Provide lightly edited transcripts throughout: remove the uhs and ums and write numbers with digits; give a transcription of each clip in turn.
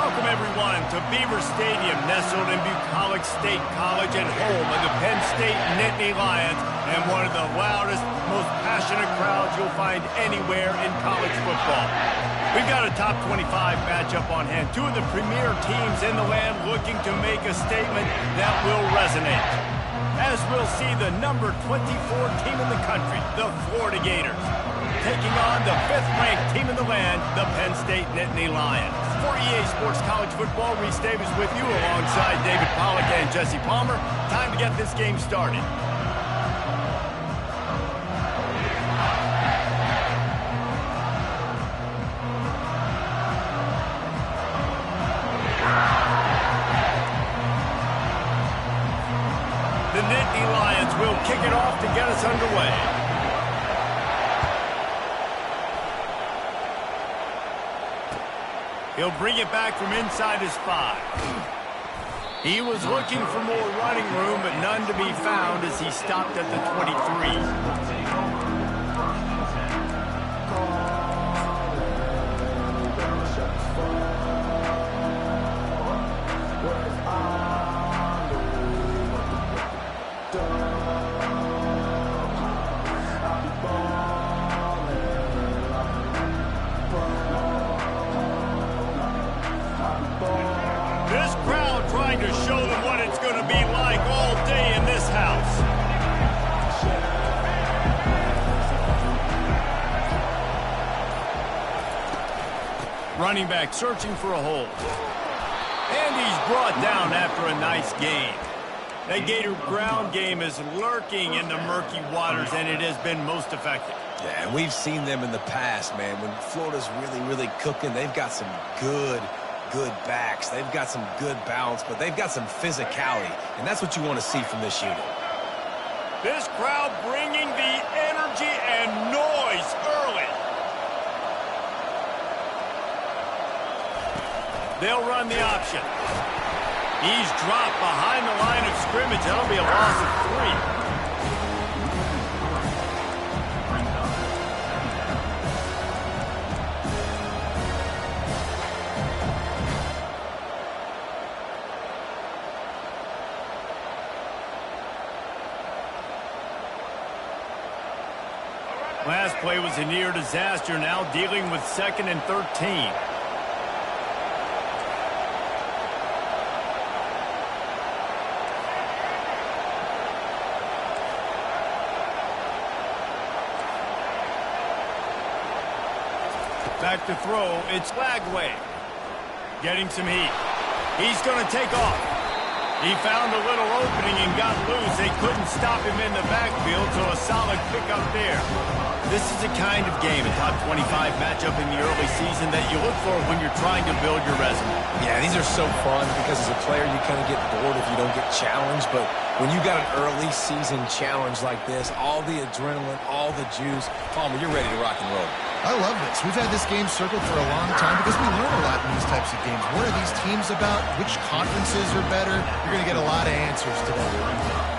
Welcome, everyone, to Beaver Stadium, nestled in Bucolic State College and home of the Penn State Nittany Lions, and one of the loudest, most passionate crowds you'll find anywhere in college football. We've got a top 25 matchup on hand. Two of the premier teams in the land looking to make a statement that will resonate. As we'll see the number 24 team in the country, the Florida Gators, taking on the 5th-ranked team in the land, the Penn State Nittany Lions. For EA Sports College Football, Reese Davis with you alongside David Pollack and Jesse Palmer. Time to get this game started. The Nittany Lions will kick it off to get us underway. He'll bring it back from inside his 5. He was looking for more running room, but none to be found as he stopped at the 23. Trying to show them what it's going to be like all day in this house. Running back searching for a hole. And he's brought down after a nice gain. That Gator ground game is lurking in the murky waters, and it has been most effective. Yeah, and we've seen them in the past, man. When Florida's really cooking, they've got some good backs. They've got some good balance, but they've got some physicality, and that's what you want to see from this unit. This crowd bringing the energy and noise early. They'll run the option. He's dropped behind the line of scrimmage. That'll be a loss of 3. Last play was a near disaster, now dealing with 2nd and 13. Back to throw, it's Lagway. Getting some heat. He's going to take off. He found a little opening and got loose. They couldn't stop him in the backfield, so a solid pickup there. This is the kind of game, a top 25 matchup in the early season, that you look for when you're trying to build your resume. Yeah, these are so fun because as a player you kind of get bored if you don't get challenged, but when you got an early season challenge like this, all the adrenaline, all the juice, Palmer, you're ready to rock and roll. I love this. We've had this game circled for a long time because we learn a lot in these types of games. What are these teams about? Which conferences are better? You're going to get a lot of answers today.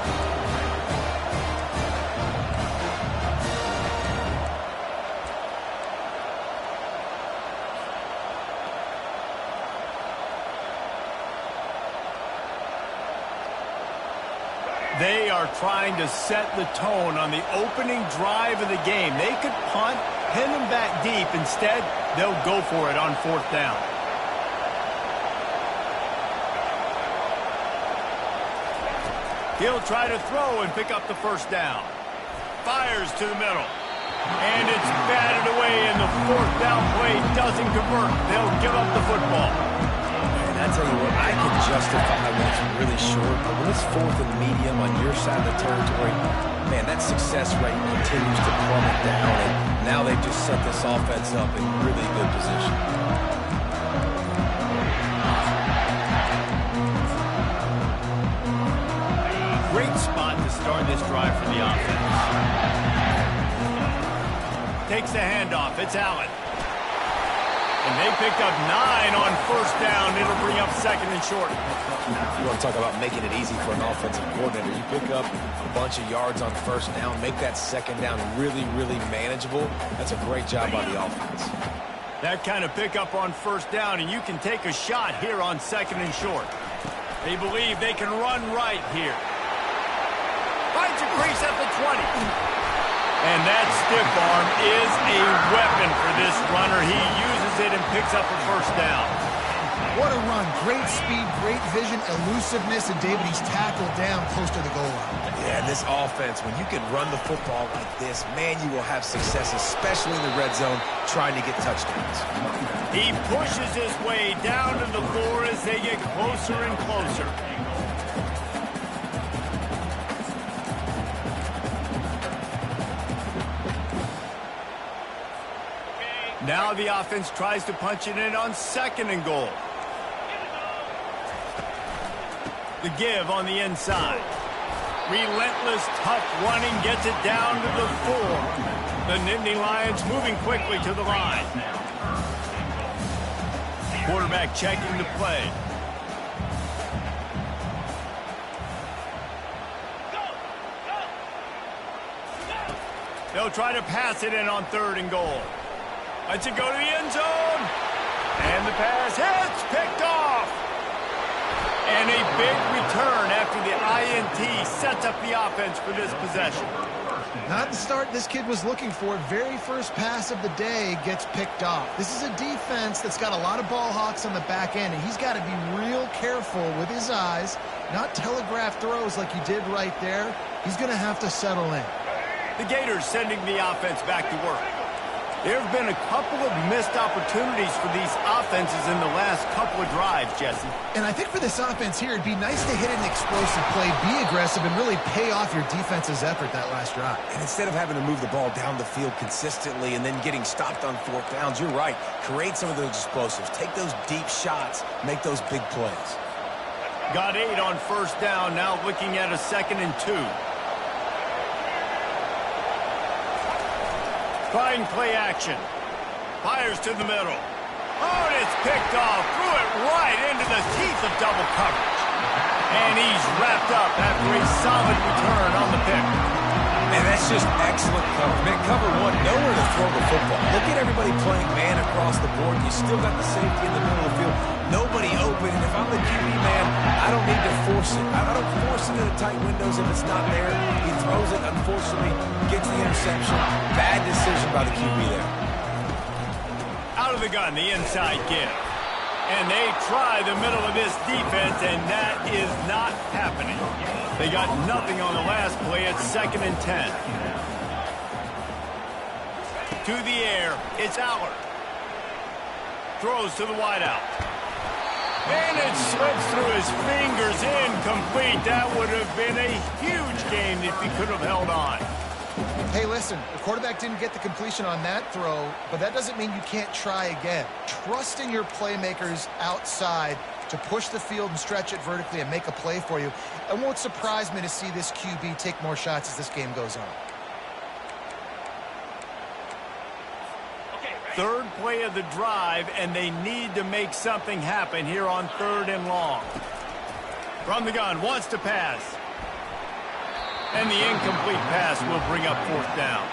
They are trying to set the tone on the opening drive of the game. They could punt, pin them back deep. Instead, they'll go for it on 4th down. He'll try to throw and pick up the 1st down. Fires to the middle. And it's batted away, and the 4th down play doesn't convert. They'll give up the football. I tell you what, I can justify when it's really short, but when it's 4th and medium on your side of the territory, man, that success rate continues to plummet down, and now they've just set this offense up in really good position. Great spot to start this drive for the offense. Takes the handoff. It's Allen. And they picked up 9 on 1st down. It'll bring up 2nd and short. You want to talk about making it easy for an offensive coordinator. You pick up a bunch of yards on 1st down, make that 2nd down really manageable. That's a great job by the offense. That kind of pickup on first down, and you can take a shot here on 2nd and short. They believe they can run right here. Finds a crease at the 20. And that stiff arm is a weapon for this runner. He uses it and picks up a first down. What a run. Great speed, great vision, elusiveness, and David, he's tackled down close to the goal line. Yeah, and this offense, when you can run the football like this, man, you will have success, especially in the red zone, trying to get touchdowns. He pushes his way down to the floor as they get closer and closer. Now the offense tries to punch it in on 2nd and goal. The give on the inside. Relentless, tough running gets it down to the 4. The Nittany Lions moving quickly to the line. Quarterback checking the play. They'll try to pass it in on 3rd and goal. Lets it go to the end zone. And the pass hits, picked off. And a big return after the INT sets up the offense for this possession. Not the start this kid was looking for. Very first pass of the day gets picked off. This is a defense that's got a lot of ball hawks on the back end, and he's got to be real careful with his eyes, not telegraph throws like he did right there. He's going to have to settle in. The Gators sending the offense back to work. There have been a couple of missed opportunities for these offenses in the last couple of drives, Jesse. And I think for this offense here, it'd be nice to hit an explosive play, be aggressive, and really pay off your defense's effort that last drive. And instead of having to move the ball down the field consistently and then getting stopped on 4th downs, you're right. Create some of those explosives. Take those deep shots. Make those big plays. Got 8 on first down, now looking at a 2nd and 2. Trying play action. Fires to the middle. Oh, and it's picked off. Threw it right into the teeth of double coverage. And he's wrapped up after a solid return on the pick. And that's just excellent cover. Man, cover 1, nowhere to throw the football. Look at everybody playing man across the board. You still got the safety in the middle of the field. Nobody open. And if I'm the QB, man, I don't need to force it. I don't force it into tight windows if it's not there. He throws it, unfortunately, gets the interception. Bad decision by the QB there. Out of the gun, the inside give. And they try the middle of this defense, and that is not happening. They got nothing on the last play at 2nd and 10. To the air, it's Aller. Throws to the wideout. And it slips through his fingers, incomplete. That would have been a huge game if he could have held on. Hey, listen, the quarterback didn't get the completion on that throw, but that doesn't mean you can't try again. Trust in your playmakers outside to push the field and stretch it vertically and make a play for you. It won't surprise me to see this QB take more shots as this game goes on. Third play of the drive, and they need to make something happen here on 3rd and long. From the gun, wants to pass. And the incomplete pass will bring up 4th down.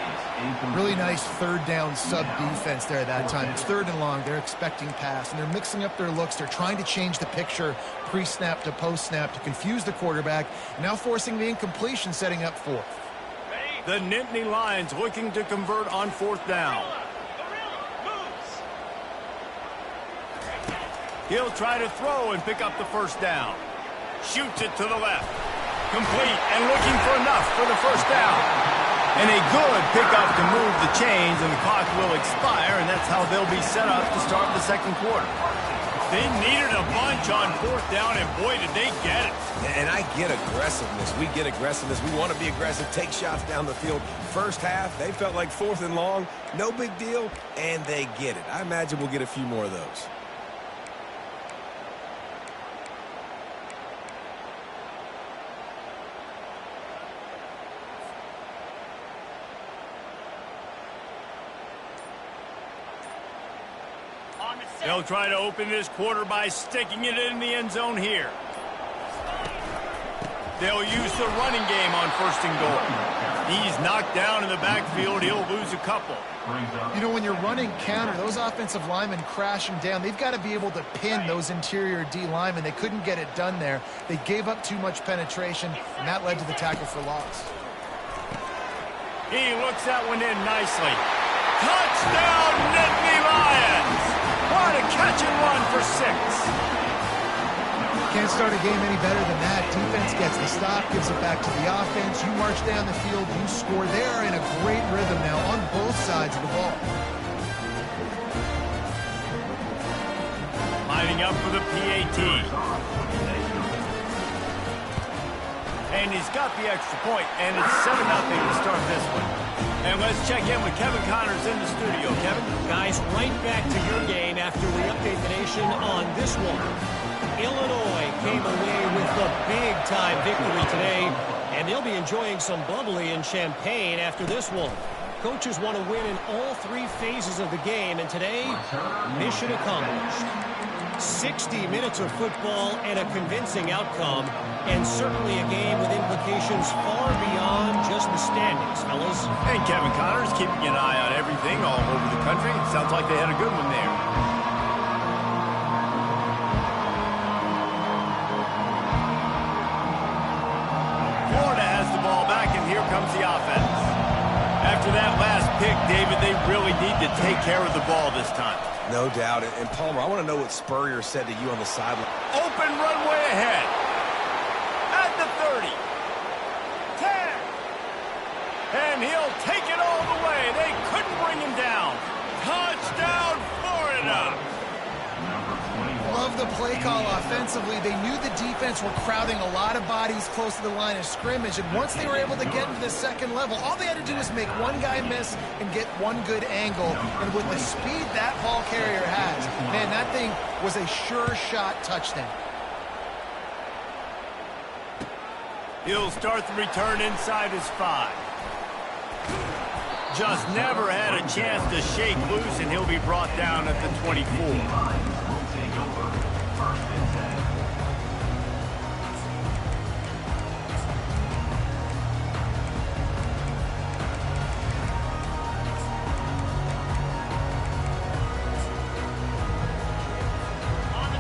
Really nice 3rd down sub defense there that time. It's 3rd and long. They're expecting pass, and they're mixing up their looks. They're trying to change the picture pre-snap to post-snap to confuse the quarterback, now forcing the incompletion, setting up 4th. The Nittany Lions looking to convert on 4th down. He'll try to throw and pick up the first down. Shoots it to the left. Complete and looking for enough for the first down. And a good pickup to move the chains, and the clock will expire, and that's how they'll be set up to start the 2nd quarter. They needed a bunch on 4th down, and boy, did they get it. And I get aggressiveness. We get aggressiveness. We want to be aggressive, take shots down the field. First half, they felt like 4th and long. No big deal, and they get it. I imagine we'll get a few more of those. They'll try to open this quarter by sticking it in the end zone here. They'll use the running game on 1st and goal. He's knocked down in the backfield. He'll lose a couple. You know, when you're running counter, those offensive linemen crashing down, they've got to be able to pin those interior D linemen. They couldn't get it done there. They gave up too much penetration, and that led to the tackle for loss. He looks that one in nicely. Touchdown, Nittany Lions! What a catch and run for 6. Can't start a game any better than that. Defense gets the stop, gives it back to the offense. You march down the field, you score. They are in a great rhythm now on both sides of the ball. Lining up for the PAT. And he's got the extra point, and it's 7-0 to start this one. And let's check in with Kevin Connors in the studio. Kevin? Guys, right back to your game after we update the nation on this one. Illinois came away with the big-time victory today, and they'll be enjoying some bubbly and champagne after this one. Coaches want to win in all 3 phases of the game, and today, mission accomplished. 60 minutes of football and a convincing outcome, and certainly a game with implications far beyond just the standings, fellas. And Kevin Connors keeping an eye on everything all over the country. Sounds like they had a good one there. Florida has the ball back, and here comes the offense. After that last pick, David, they really need to take care of the ball this time. No doubt. And Palmer, I want to know what Spurrier said to you on the sideline. Open runway ahead. At the 30. 10. And he'll take it all the way. They couldn't bring him down. Touchdown, Florida. Love the play call offensively. They knew the defense were crowding a lot of bodies close to the line of scrimmage, and once they were able to get into the second level, all they had to do was make one guy miss and get one good angle. And with the speed that ball carrier has, man, that thing was a sure shot touchdown. He'll start the return inside his 5. Just never had a chance to shake loose, and he'll be brought down at the 24.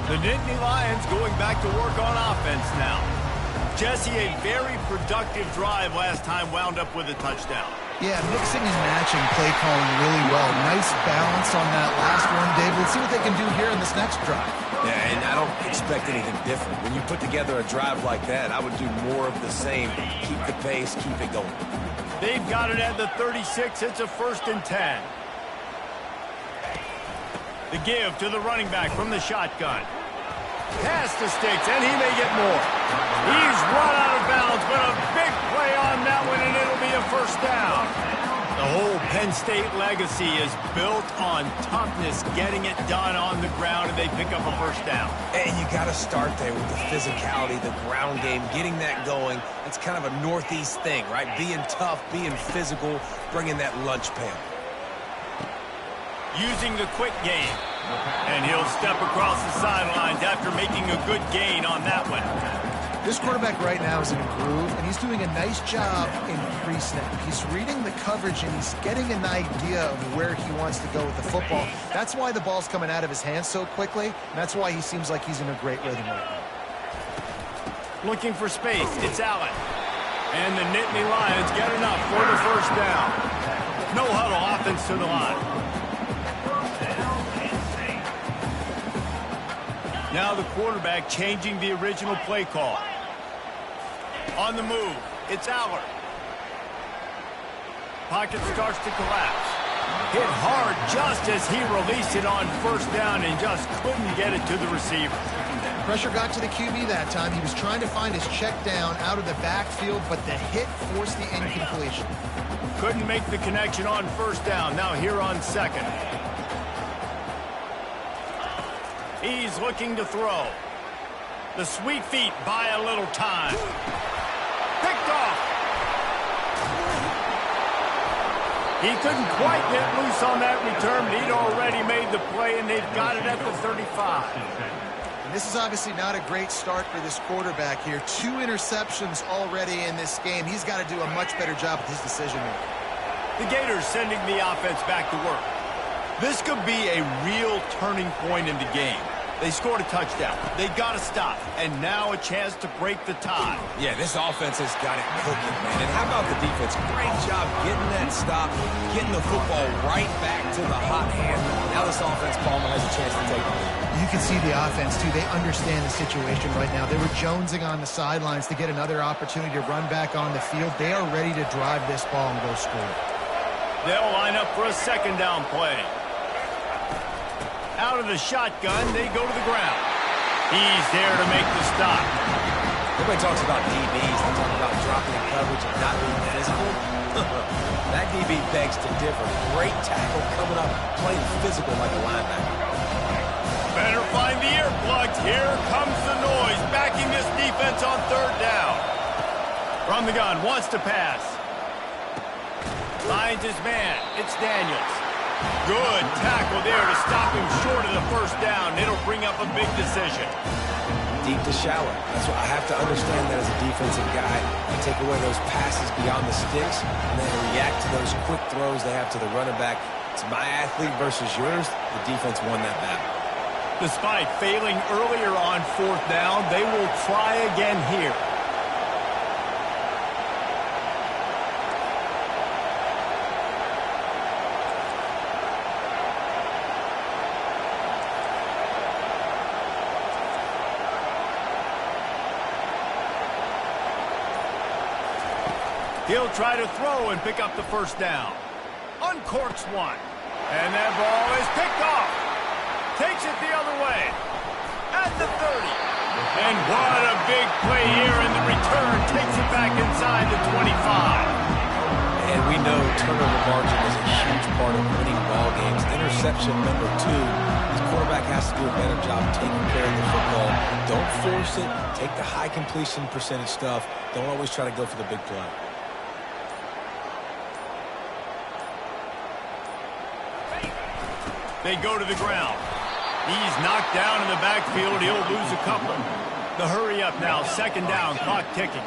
The Nittany Lions going back to work on offense now. Jesse, a very productive drive last time, wound up with a touchdown. Yeah, mixing and matching play calling really well. Nice balance on that last one, David. Let's see what they can do here in this next drive. Yeah, and I don't expect anything different. When you put together a drive like that, I would do more of the same. Keep the pace, keep it going. They've got it at the 36. It's a 1st and 10. The give to the running back from the shotgun. Pass to Sticks, and he may get more. He's run out of bounds, but a big play on that one, and it'll be a 1st down. The whole Penn State legacy is built on toughness, getting it done on the ground, and they pick up a 1st down. And you got to start there with the physicality, the ground game, getting that going. It's kind of a Northeast thing, right? Being tough, being physical, bringing that lunch pail. Using the quick game. And he'll step across the sidelines after making a good gain on that one. This quarterback right now is in a groove, and he's doing a nice job in pre-snap. He's reading the coverage, and he's getting an idea of where he wants to go with the football. That's why the ball's coming out of his hands so quickly, and that's why he seems like he's in a great rhythm right now. Looking for space. It's Allen. And the Nittany Lions get enough for the 1st down. No huddle offense to the line. Now the quarterback changing the original play call. On the move, it's Aller. Pocket starts to collapse. Hit hard just as he released it on 1st down and just couldn't get it to the receiver. Pressure got to the QB that time. He was trying to find his check down out of the backfield, but the hit forced the incompletion. Couldn't make the connection on 1st down. Now here on 2nd. He's looking to throw. The sweet feet buy a little time. Picked off. He couldn't quite get loose on that return, but he'd already made the play, and they've got it at the 35. This is obviously not a great start for this quarterback here. 2 interceptions already in this game. He's got to do a much better job with his decision-making. The Gators sending the offense back to work. This could be a real turning point in the game. They scored a touchdown. They got to stop. And now a chance to break the tie. Yeah, this offense has got it cooking, man. And how about the defense? Great job getting that stop, getting the football right back to the hot hand. Now this offense, Palmer, has a chance to take the lead. You can see the offense, too. They understand the situation right now. They were jonesing on the sidelines to get another opportunity to run back on the field. They are ready to drive this ball and go score. They'll line up for a second down play. Out of the shotgun, they go to the ground. He's there to make the stop. Everybody talks about DBs. They talk about dropping in coverage and not being physical. That DB begs to differ. Great tackle coming up, playing physical like a linebacker. Better find the earplugs. Here comes the noise, backing this defense on third down. From the gun, wants to pass. Finds his man. It's Daniels. Good tackle there to stop him short of the first down. It'll bring up a big decision. Deep to shallow. That's what I have to understand that as a defensive guy. I take away those passes beyond the sticks and then react to those quick throws they have to the running back. It's my athlete versus yours. The defense won that battle. Despite failing earlier on fourth down, they will try again here. He'll try to throw and pick up the first down. Uncorks one. And that ball is picked off. Takes it the other way. At the 30. And what a big play here in the return. Takes it back inside the 25. And we know turnover margin is a huge part of winning ball games. Interception number 2. This quarterback has to do a better job taking care of the football. Don't force it. Take the high completion percentage stuff. Don't always try to go for the big play. They go to the ground. He's knocked down in the backfield. He'll lose a couple. The hurry up now. Second down. Clock ticking.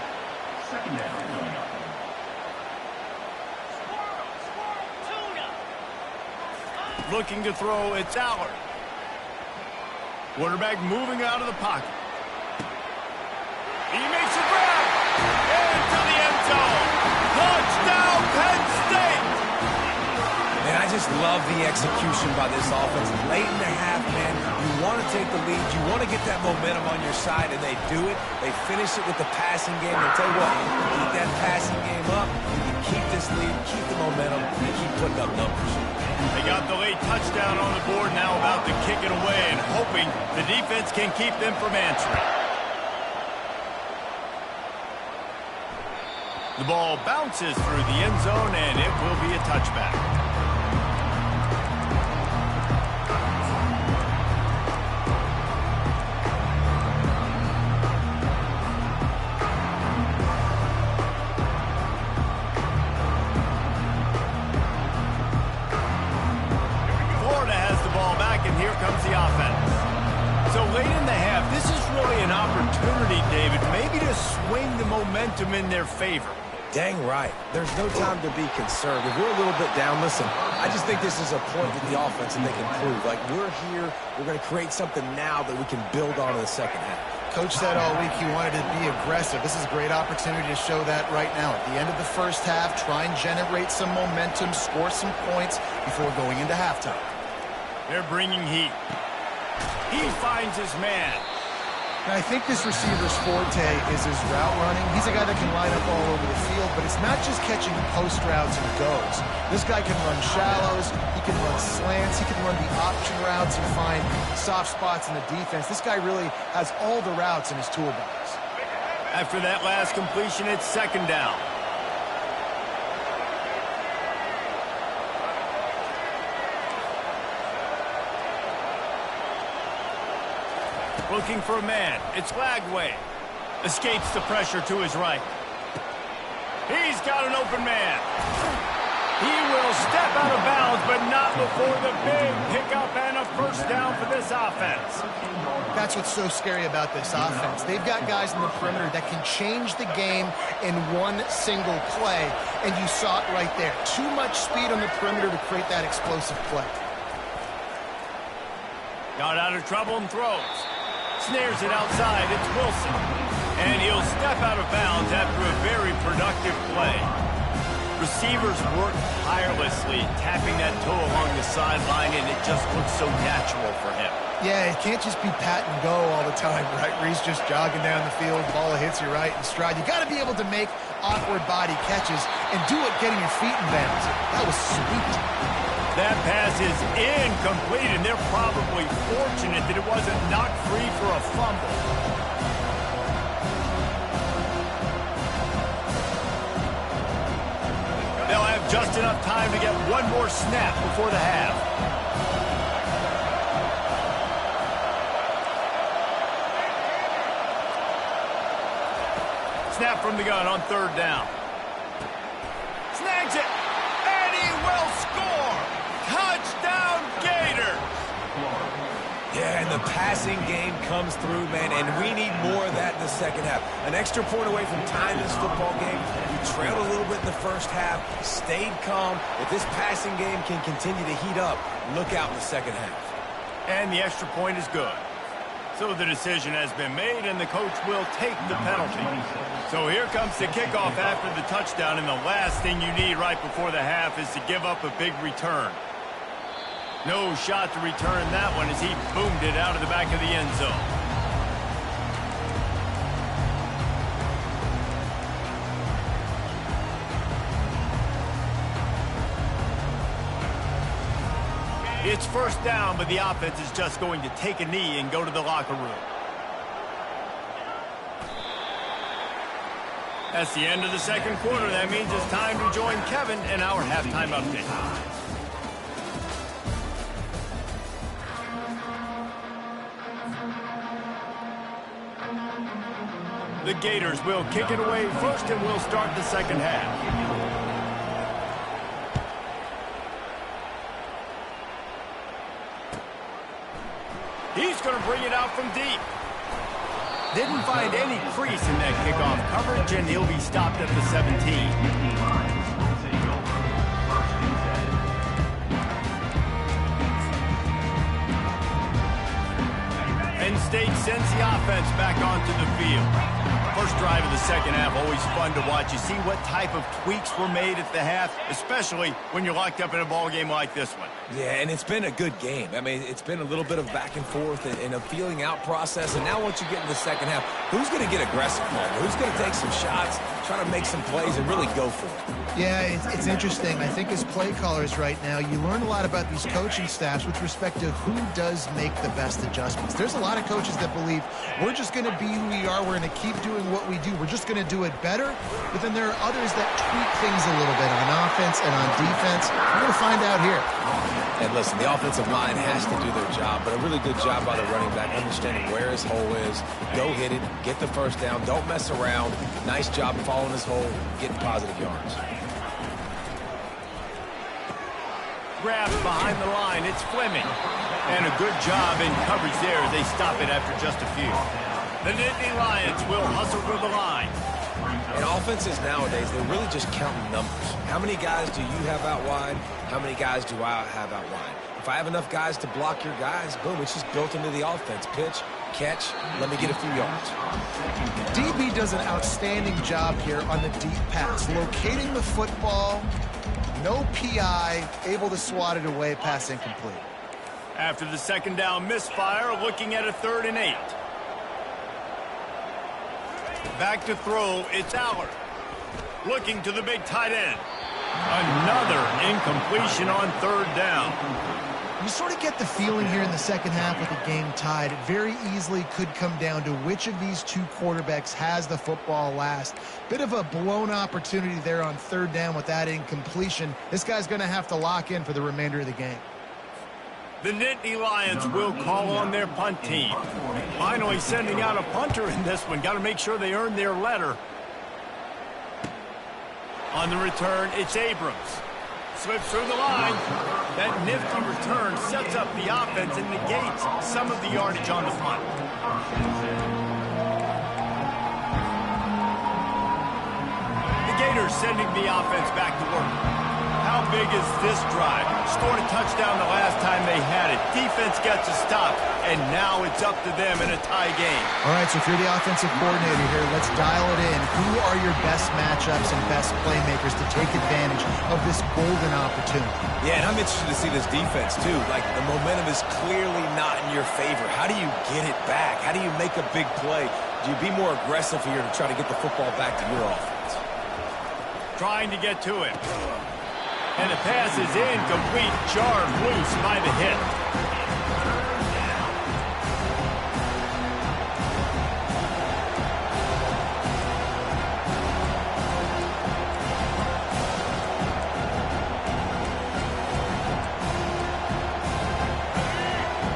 Looking to throw. It's Allard. Quarterback moving out of the pocket. He makes a grab. Into the end zone. Touchdown, Penn State. Man, I just love the execution by this offense. Late in the half, man, you want to take the lead. You want to get that momentum on your side, and they do it. They finish it with the passing game. I'll tell you what, keep that passing game up. You keep this lead, keep the momentum, and keep putting up numbers. They got the late touchdown on the board, now about to kick it away and hoping the defense can keep them from answering. The ball bounces through the end zone, and it will be a touchback. Comes the offense. So late in the half, this is really an opportunity, David, maybe to swing the momentum in their favor. Dang right. There's no time to be concerned. If we're a little bit down, listen, I just think this is a point with the offense that they can prove. Like, we're here, we're going to create something now that we can build on in the second half. Coach said all week he wanted to be aggressive. This is a great opportunity to show that right now. At the end of the first half, try and generate some momentum, score some points before going into halftime. They're bringing heat. He finds his man. And I think this receiver's forte is his route running. He's a guy that can line up all over the field, but it's not just catching post routes and goes. This guy can run shallows, he can run slants, he can run the option routes and find soft spots in the defense. This guy really has all the routes in his toolbox. After that last completion, it's second down. Looking for a man. It's Lagway. Escapes the pressure to his right. He's got an open man. He will step out of bounds, but not before the big pickup up and a first down for this offense. That's what's so scary about this offense. They've got guys in the perimeter that can change the game in one single play, and you saw it right there. Too much speed on the perimeter to create that explosive play. Got out of trouble and throws. Snares it outside. It's Wilson. And he'll step out of bounds after a very productive play. Receivers work tirelessly, tapping that toe along the sideline, and it just looks so natural for him. Yeah, it can't just be pat and go all the time, right? Where he's just jogging down the field, ball hits you right in stride. You got to be able to make awkward body catches and do it getting your feet in bounds. That was sweet. That pass is incomplete, and they're probably fortunate that it wasn't knocked free for a fumble. They'll have just enough time to get one more snap before the half. Snap from the gun on third down. Snags it, and he will score! Touchdown, Gators! Yeah, and the passing game comes through, man, and we need more of that in the second half. An extra point away from tying this football game. We trailed a little bit in the first half, stayed calm. If this passing game can continue to heat up, look out in the second half. And the extra point is good. So the decision has been made, and the coach will take the penalty. So here comes the kickoff after the touchdown, and the last thing you need right before the half is to give up a big return. No shot to return that one as he boomed it out of the back of the end zone. It's first down, but the offense is just going to take a knee and go to the locker room. That's the end of the second quarter. That means it's time to join Kevin in our halftime update. The Gators will kick it away first, and we'll start the second half. He's going to bring it out from deep. Didn't find any crease in that kickoff coverage, and he'll be stopped at the 17. Penn State sends the offense back onto the field. First drive of the second half, always fun to watch. You see what type of tweaks were made at the half, especially when you're locked up in a ball game like this one. Yeah, and it's been a good game. I mean, it's been a little bit of back and forth and a feeling out process. And now once you get in the second half, who's going to get aggressive? Who's going to take some shots, try to make some plays, and really go for it? Yeah, it's interesting. I think as play callers right now, you learn a lot about these coaching staffs with respect to who does make the best adjustments. There's a lot of coaches that believe we're just going to be who we are. We're going to keep doing what we do. We're just going to do it better. But then there are others that tweak things a little bit on offense and on defense. We're going to find out here. And listen, the offensive line has to do their job, but a really good job by the running back, understanding where his hole is. Go hit it, get the first down, don't mess around. Nice job following his hole, getting positive yards. Grabs behind the line, it's Fleming. And a good job in coverage there as they stop it after just a few. The Nittany Lions will hustle for the line. And offenses nowadays, they're really just counting numbers. How many guys do you have out wide? How many guys do I have out wide? If I have enough guys to block your guys, boom, it's just built into the offense. Pitch, catch, let me get a few yards. DB does an outstanding job here on the deep pass, locating the football, no PI, able to swat it away, pass incomplete. After the second down misfire, looking at a 3rd and 8. Back to throw, it's Allard. Looking to the big tight end. Another incompletion on 3rd down. You sort of get the feeling here in the second half with the game tied. It very easily could come down to which of these two quarterbacks has the football last. Bit of a blown opportunity there on 3rd down with that incompletion. This guy's going to have to lock in for the remainder of the game. The Nittany Lions will call on their punt team. Finally sending out a punter in this one. Got to make sure they earn their letter. On the return, it's Abrams. Slips through the line. That nifty return sets up the offense and negates some of the yardage on the punt. The Gators sending the offense back to work. How big is this drive? Scored a touchdown the last time they had it. Defense gets a stop, and now it's up to them in a tie game. All right, so if you're the offensive coordinator here, let's dial it in. Who are your best matchups and best playmakers to take advantage of this golden opportunity? Yeah, and I'm interested to see this defense, too. Like, the momentum is clearly not in your favor. How do you get it back? How do you make a big play? Do you be more aggressive here to try to get the football back to your offense? Trying to get to it. And the pass is incomplete, jarred loose by the hit.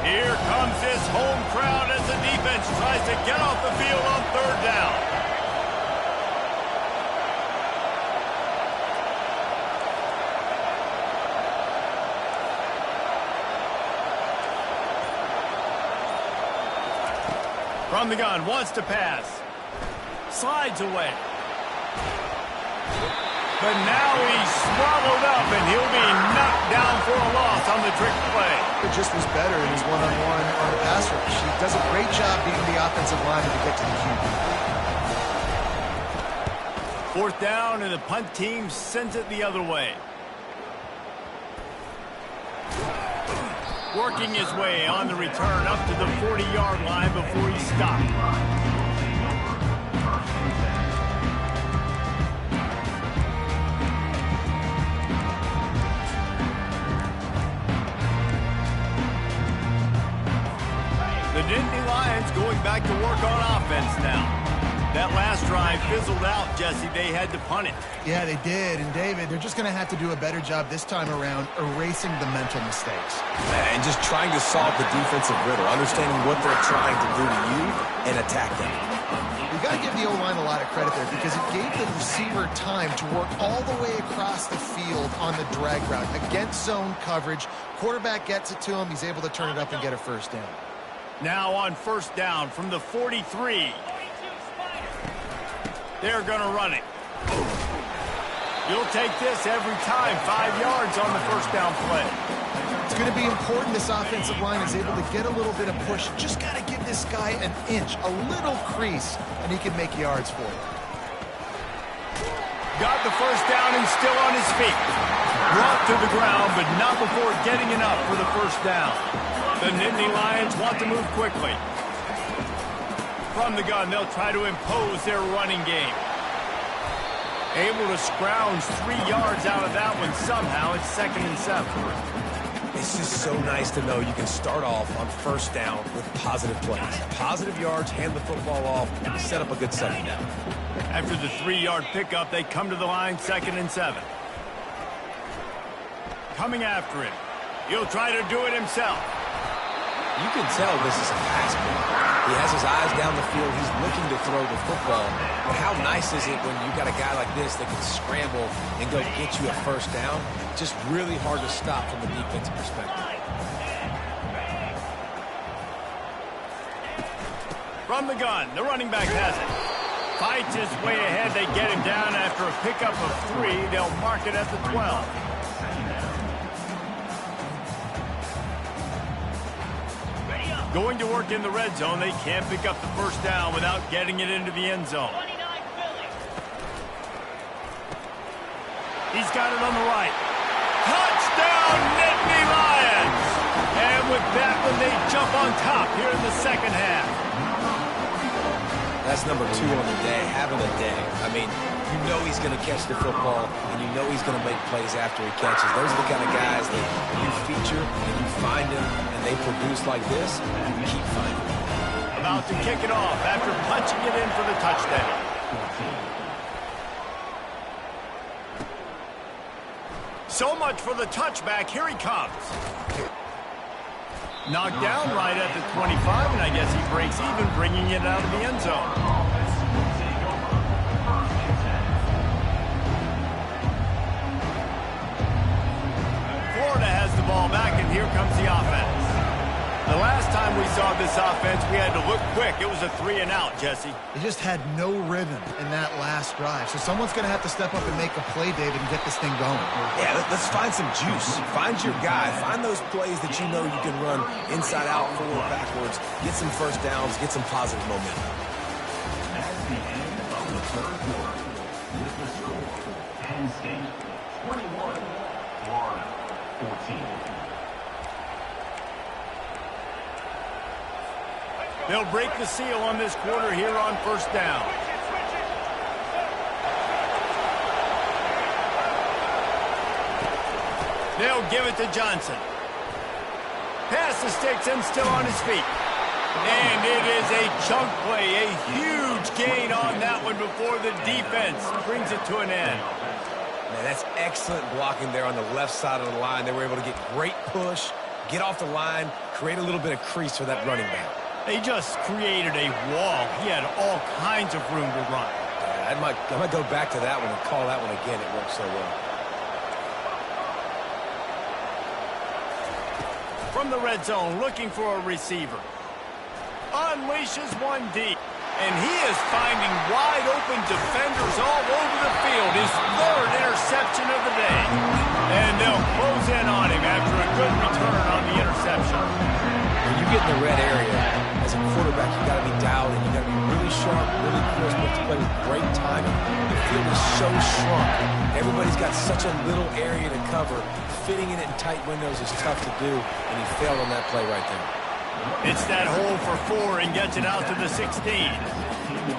Here comes this home crowd as the defense tries to get off the field on third down. From the gun, wants to pass. Slides away. But now he's swallowed up, and he'll be knocked down for a loss on the trick play. It just was better in his one-on-one on the pass rush. He does a great job beating the offensive lineman to get to the QB. Fourth down, and the punt team sends it the other way. Working his way on the return up to the 40-yard line before he stopped. The Nittany Lions going back to work on offense now. That last drive fizzled out, Jesse. They had to punt it. Yeah, they did. And, David, they're just going to have to do a better job this time around erasing the mental mistakes. And just trying to solve the defensive riddle, understanding what they're trying to do to you and attack them. You got to give the O-line a lot of credit there because it gave the receiver time to work all the way across the field on the drag route against zone coverage. Quarterback gets it to him. He's able to turn it up and get a first down. Now on first down from the 43. They're going to run it. You'll take this every time. 5 yards on the first down play. It's going to be important this offensive line is able to get a little bit of push. Just got to give this guy an inch, a little crease, and he can make yards for you. Got the first down and still on his feet. Brought to the ground, but not before getting enough for the first down. The Nittany Lions want to move quickly. From the gun, they'll try to impose their running game. Able to scrounge 3 yards out of that one somehow. It's 2nd and 7. It's just so nice to know you can start off on first down with positive plays. Positive yards, hand the football off, set up a good second down. After the 3-yard pickup, they come to the line 2nd and 7. Coming after him. He'll try to do it himself. You can tell this is a pass play. He has his eyes down the field. He's looking to throw the football. But how nice is it when you got a guy like this that can scramble and go get you a first down? Just really hard to stop from a defensive perspective. From the gun, the running back has it. Fights his way ahead. They get him down after a pickup of 3. They'll mark it at the 12. Going to work in the red zone. They can't pick up the first down without getting it into the end zone. He's got it on the right. Touchdown, Nittany Lions! And with that one, they jump on top here in the second half. That's number 2 on the day, having a day. I mean, you know he's going to catch the football, and you know he's going to make plays after he catches. Those are the kind of guys that you feature and you find them, and they produce like this, you keep finding them. About to kick it off after punching it in for the touchdown. So much for the touchback. Here he comes. Knocked down right at the 25, and I guess he breaks even, bringing it out of the end zone. Florida has the ball comes the offense. The last time we saw this offense, we had to look quick. It was a 3-and-out, Jesse. They just had no rhythm in that last drive. So someone's going to have to step up and make a play, David, and get this thing going. Yeah, let's find some juice. Find your guy. Find those plays that you know you can run inside out, forward, backwards. Get some first downs. Get some positive momentum. That's the end of the third quarter. With the score, Penn State 21, Florida 14. They'll break the seal on this quarter here on first down. They'll give it to Johnson. Pass the sticks and still on his feet. And it is a chunk play, a huge gain on that one before the defense brings it to an end. Man, that's excellent blocking there on the left side of the line. They were able to get great push, get off the line, create a little bit of crease for that running back. They just created a wall. He had all kinds of room to run. Yeah, I might go back to that one and call that one again. It worked so well. From the red zone, looking for a receiver. Unleashes one deep. And he is finding wide open defenders all over the field. His third interception of the day. And they'll close in on him after a good return on the interception. When you get in the red area, as a quarterback, you got to be dialed in. You got to be really sharp, really crisp, but to play with great timing. The field is so shrunk. Everybody's got such a little area to cover. Fitting it in tight windows is tough to do, and he failed on that play right there. It's that hole for 4 and gets it out to the 16.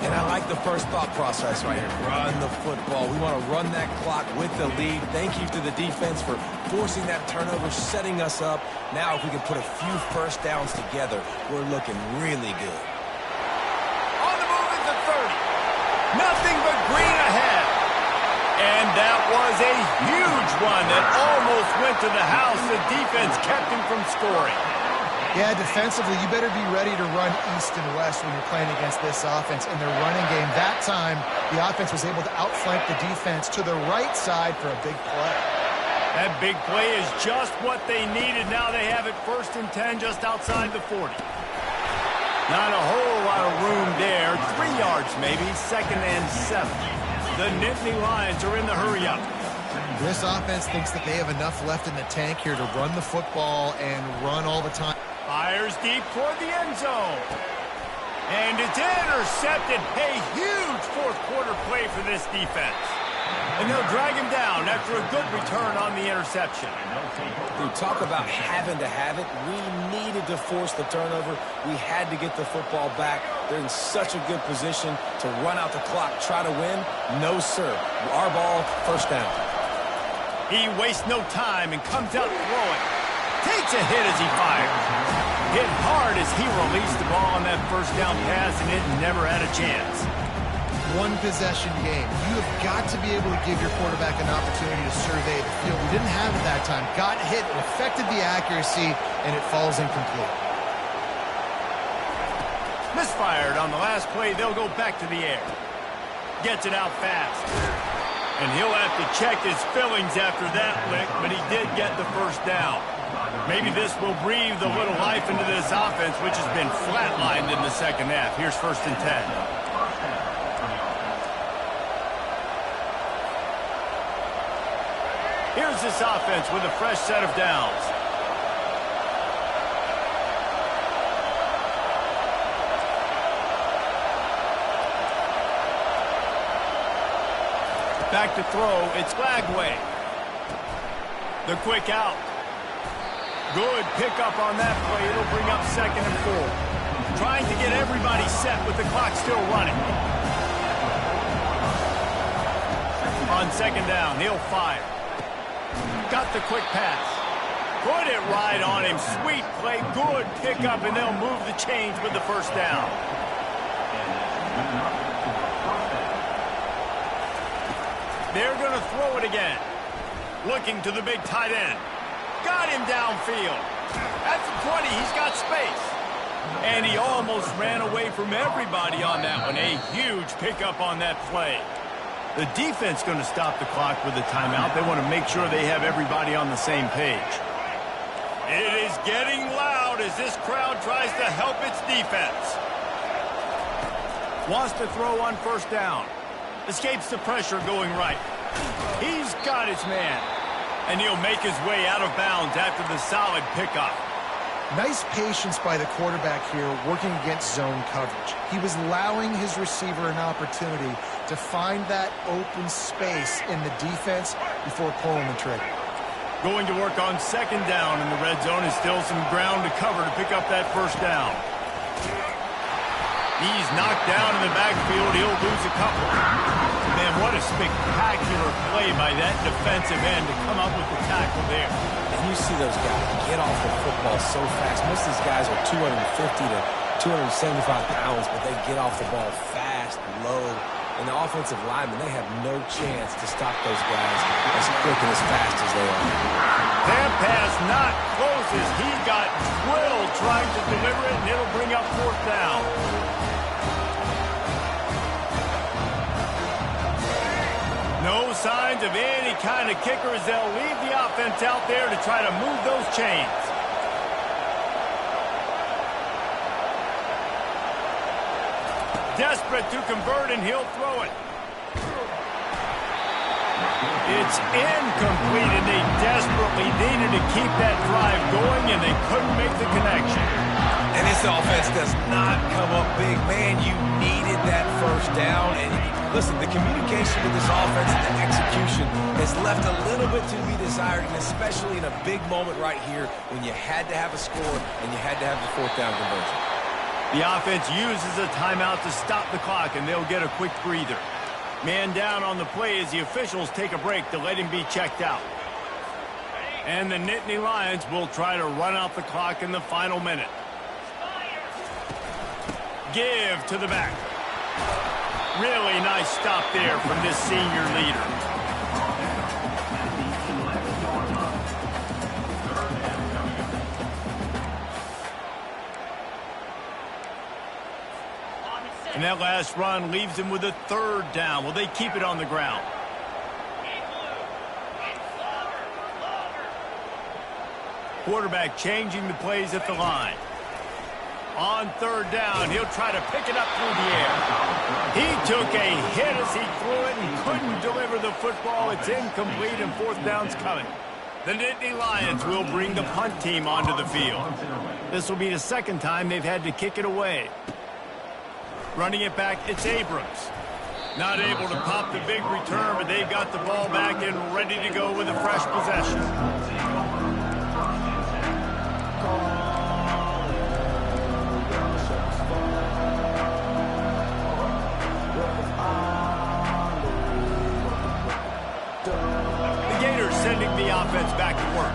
And I like the first thought process right here. Run the football. We want to run that clock with the lead. Thank you to the defense for forcing that turnover, setting us up. Now if we can put a few first downs together, we're looking really good. On the move at the 30. Nothing but green ahead. And that was a huge one that almost went to the house. The defense kept him from scoring. Yeah, defensively, you better be ready to run east and west when you're playing against this offense in their running game. That time, the offense was able to outflank the defense to the right side for a big play. That big play is just what they needed. Now they have it 1st and 10 just outside the 40. Not a whole lot of room there. 3 yards maybe, 2nd and 7. The Nittany Lions are in the hurry-up. This offense thinks that they have enough left in the tank here to run the football and run all the time. Fires deep toward the end zone. And it's intercepted. A huge 4th quarter play for this defense. And they'll drag him down after a good return on the interception. Dude, talk about having to have it. We needed to force the turnover. We had to get the football back. They're in such a good position to run out the clock, try to win. No, sir. Our ball, first down. He wastes no time and comes out throwing. Takes a hit as he fires. Hit hard as he released the ball on that first down pass, and it never had a chance. One possession game. You have got to be able to give your quarterback an opportunity to survey the field. We didn't have it that time. Got hit, it affected the accuracy, and it falls incomplete. Misfired on the last play. They'll go back to the air. Gets it out fast. And he'll have to check his fillings after that lick, but he did get the first down. Maybe this will breathe a little life into this offense, which has been flatlined in the second half. Here's 1st and 10. Here's this offense with a fresh set of downs. Back to throw, it's Lagway. The quick out. Good pickup on that play. It'll bring up 2nd and 4. Trying to get everybody set with the clock still running. On 2nd down, he'll fire. Got the quick pass. Put it right on him. Sweet play, good pickup, and they'll move the chains with the first down. They're going to throw it again. Looking to the big tight end. Got him downfield. At the 20, he's got space. And he almost ran away from everybody on that one. A huge pickup on that play. The defense going to stop the clock with a timeout. They want to make sure they have everybody on the same page. It is getting loud as this crowd tries to help its defense. Wants to throw on first down. Escapes the pressure going right. He's got his man. And he'll make his way out of bounds after the solid pickup. Nice patience by the quarterback here working against zone coverage. He was allowing his receiver an opportunity to find that open space in the defense before pulling the trigger. Going to work on second down in the red zone is still some ground to cover to pick up that first down. He's knocked down in the backfield. He'll lose a couple. Man, what a spectacular play by that defensive end to come up with the tackle there. And you see those guys get off the football so fast. Most of these guys are 250 to 275 pounds, but they get off the ball fast, low. And the offensive linemen, they have no chance to stop those guys as quick and as fast as they are. That pass not close as he got drilled trying to deliver it, and it'll bring up fourth down. No signs of any kind of kickers. They'll leave the offense out there to try to move those chains. Desperate to convert, and he'll throw it. It's incomplete, and they desperately needed to keep that drive going, and they couldn't make the connection. And this offense does not come up big. Man, you needed that first down. And listen, the communication with this offense and the execution has left a little bit to be desired, and especially in a big moment right here when you had to have a score and you had to have the fourth down conversion. The offense uses a timeout to stop the clock, and they'll get a quick breather. Man down on the play as the officials take a break to let him be checked out. And the Nittany Lions will try to run out the clock in the final minute. Give to the back. Really nice stop there from this senior leader. And that last run leaves him with a third down. Will they keep it on the ground? Quarterback changing the plays at the line. On third down, he'll try to pick it up through the air. He took a hit as he threw it and couldn't deliver the football. It's incomplete, and fourth down's coming. The Nittany Lions will bring the punt team onto the field. This will be the second time they've had to kick it away. Running it back, it's Abrams. Not able to pop the big return, but they've got the ball back and ready to go with a fresh possession. Sending the offense back to work.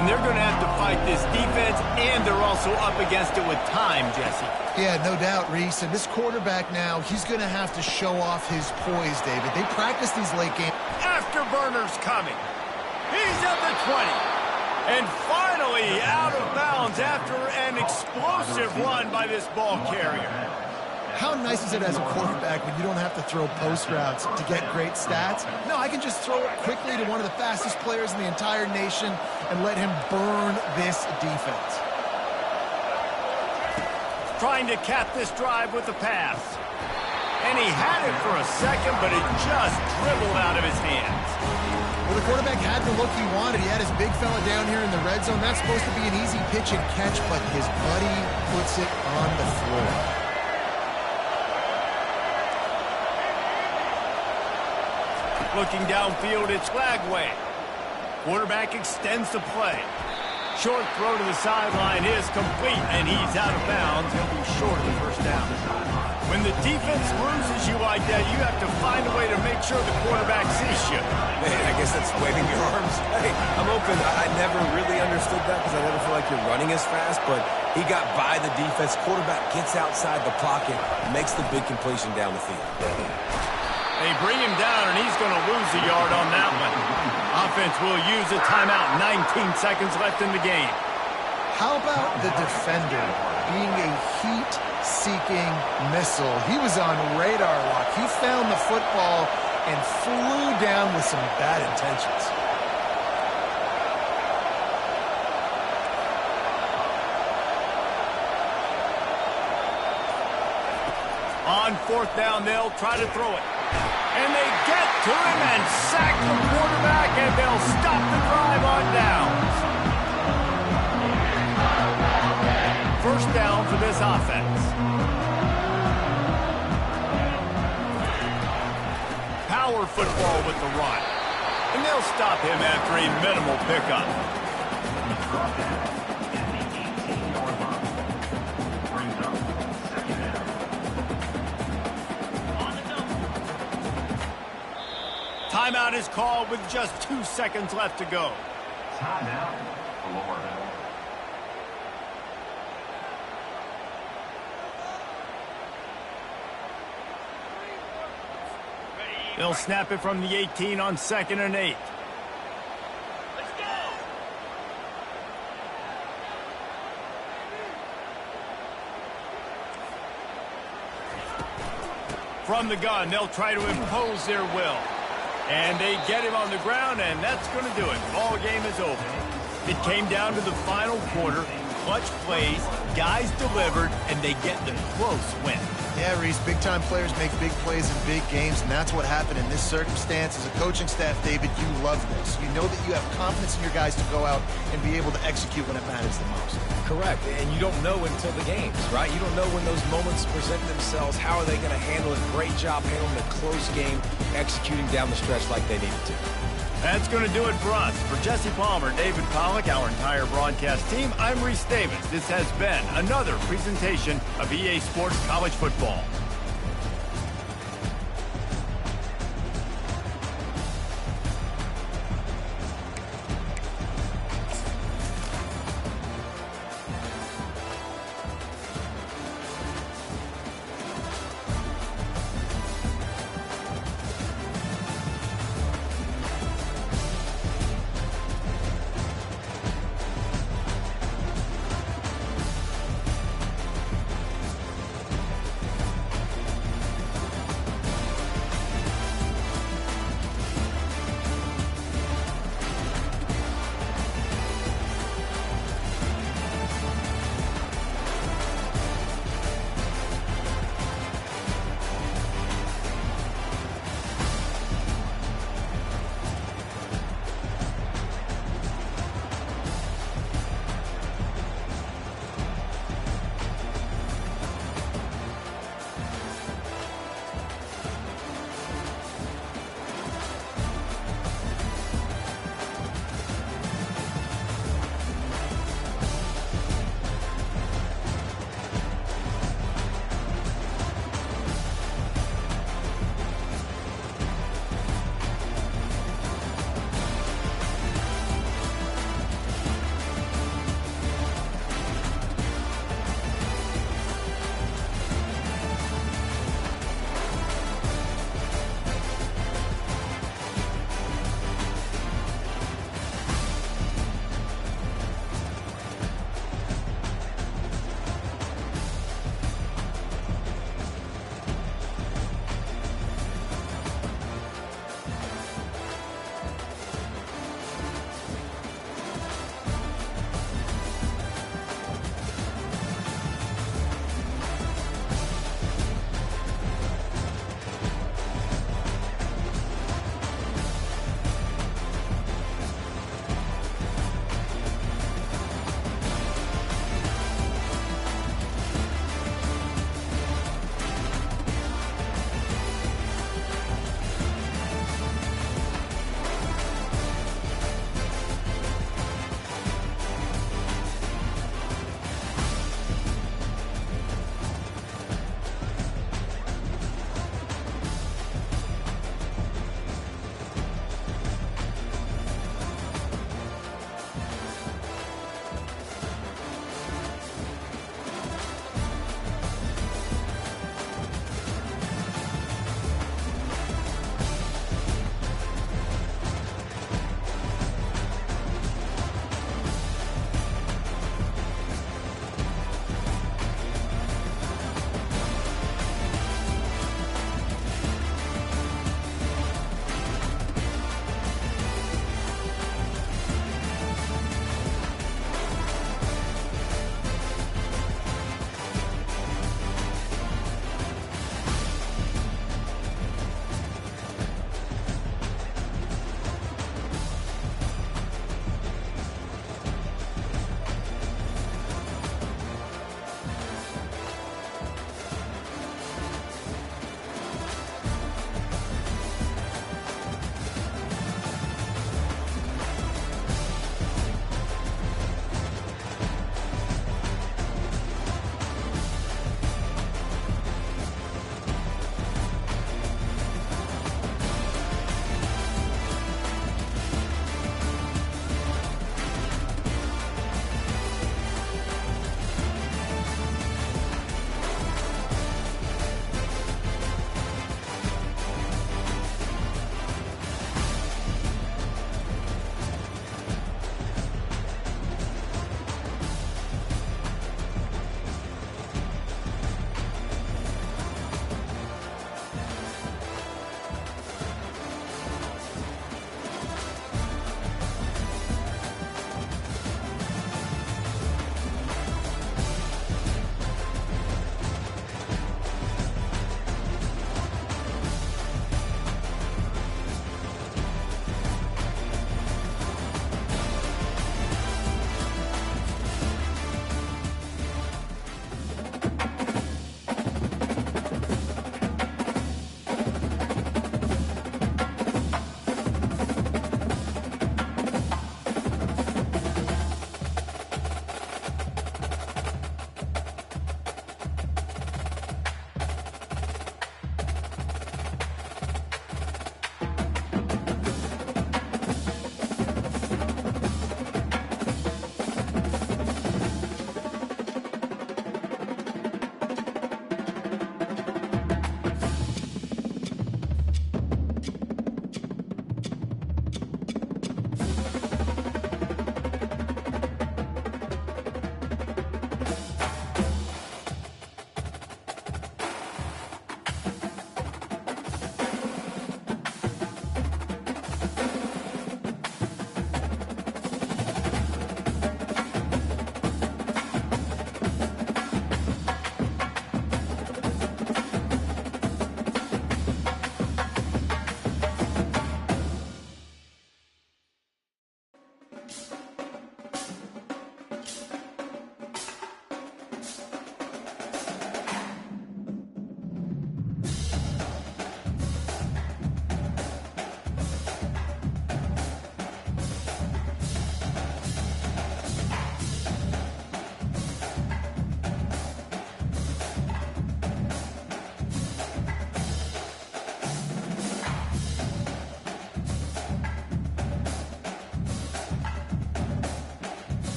And they're going to have to fight this defense, and they're also up against it with time, Jesse. Yeah, no doubt, Reese. And this quarterback now, he's going to have to show off his poise, David. They practice these late games. Afterburner's coming. He's at the 20. And finally out of bounds after an explosive run by this ball carrier. How nice is it as a quarterback when you don't have to throw post routes to get great stats? No, I can just throw it quickly to one of the fastest players in the entire nation and let him burn this defense. Trying to cap this drive with the pass. And he had it for a second, but it just dribbled out of his hands. Well, the quarterback had the look he wanted. He had his big fella down here in the red zone. That's supposed to be an easy pitch and catch, but his buddy puts it on the floor. Looking downfield, it's Lagway. Quarterback extends the play. Short throw to the sideline is complete, and he's out of bounds. He'll be short of the first down. When the defense loses you like that, you have to find a way to make sure the quarterback sees you. Man, I guess that's waving your arms. Hey, I'm open. I never really understood that because I never feel like you're running as fast, but he got by the defense. Quarterback gets outside the pocket, makes the big completion down the field. They bring him down, and he's going to lose a yard on that one. Offense will use a timeout. 19 seconds left in the game. How about the defender being a heat-seeking missile? He was on radar lock. He found the football and flew down with some bad intentions. On fourth down, they'll try to throw it. And they get to him and sack the quarterback, and they'll stop the drive on downs. First down for this offense. Power football with the run. And they'll stop him after a minimal pickup. Timeout is called with just 2 seconds left to go. Timeout, Florida. They'll snap it from the 18 on 2nd and 8. Let's go. From the gun, they'll try to impose their will. And they get him on the ground, and that's going to do it. Ball game is over. It came down to the final quarter. Clutch plays, guys delivered, and they get the close win. Yeah, Reese, big-time players make big plays in big games, and that's what happened in this circumstance. As a coaching staff, David, you love this. You know that you have confidence in your guys to go out and be able to execute when it matters the most. Correct, and you don't know until the games, right? You don't know when those moments present themselves. How are they going to handle it? Great job handling a close game, executing down the stretch like they needed to. That's going to do it for us. For Jesse Palmer, David Pollack, our entire broadcast team, I'm Reese Davis. This has been another presentation of EA Sports College Football.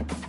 it.